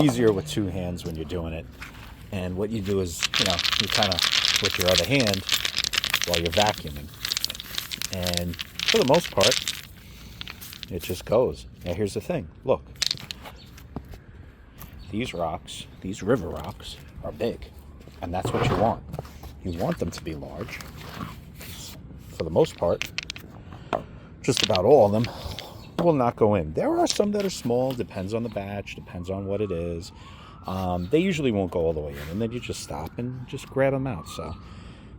easier with two hands when you're doing it. And what you do is, you kind of with your other hand while you're vacuuming. And for the most part, it just goes. Now here's the thing. Look. These rocks, these river rocks, are big. And that's what you want. You want them to be large. For the most part, just about all of them will not go in. There are some that are small, depends on the batch, depends on what it is. They usually won't go all the way in, and then you just stop and just grab them out. So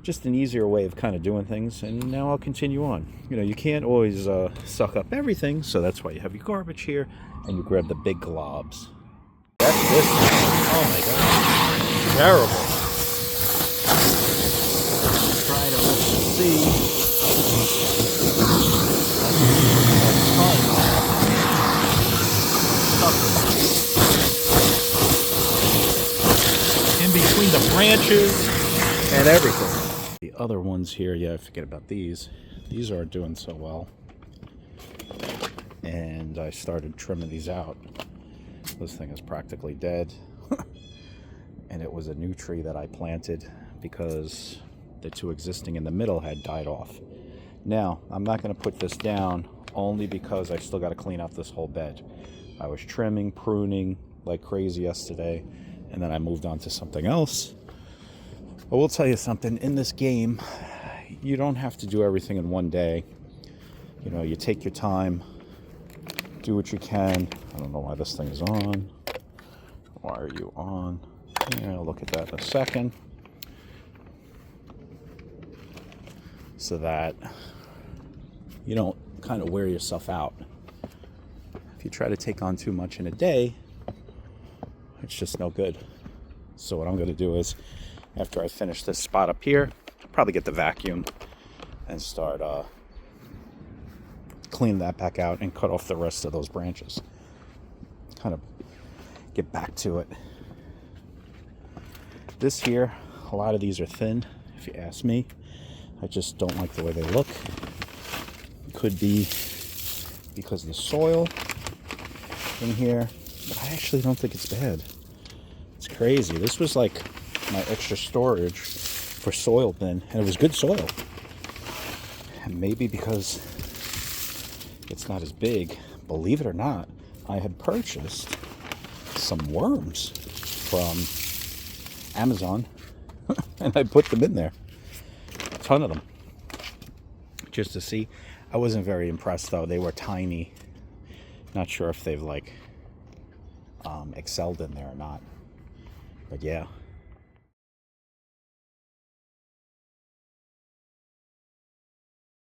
just an easier way of kind of doing things. And now I'll continue on. You can't always suck up everything, so that's why you have your garbage here, and you grab the big globs. That's this. Oh my god. Terrible. Try to see. In between the branches and everything. The other ones here, yeah, forget about these. These aren't doing so well. And I started trimming these out. This thing is practically dead. And it was a new tree that I planted because the two existing in the middle had died off. Now, I'm not going to put this down only because I still got to clean out this whole bed. I was trimming, pruning like crazy yesterday, and then I moved on to something else. I will tell you something, in this game, you don't have to do everything in one day. You take your time, do what you can. I don't know why this thing is on. Why are you on? Yeah, I'll look at that in a second. So that you don't kind of wear yourself out. If you try to take on too much in a day, it's just no good. So what I'm going to do is, after I finish this spot up here, I'll probably get the vacuum and start clean that back out and cut off the rest of those branches. Kind of get back to it. This here, a lot of these are thin, if you ask me. I just don't like the way they look. Could be because of the soil in here, but I actually don't think it's bad. It's crazy. This was like my extra storage for soil bin, and it was good soil. And maybe because it's not as big, believe it or not, I had purchased some worms from Amazon and I put them in there. A ton of them. Just to see. I wasn't very impressed though. They were tiny. Not sure if they've excelled in there or not. But yeah.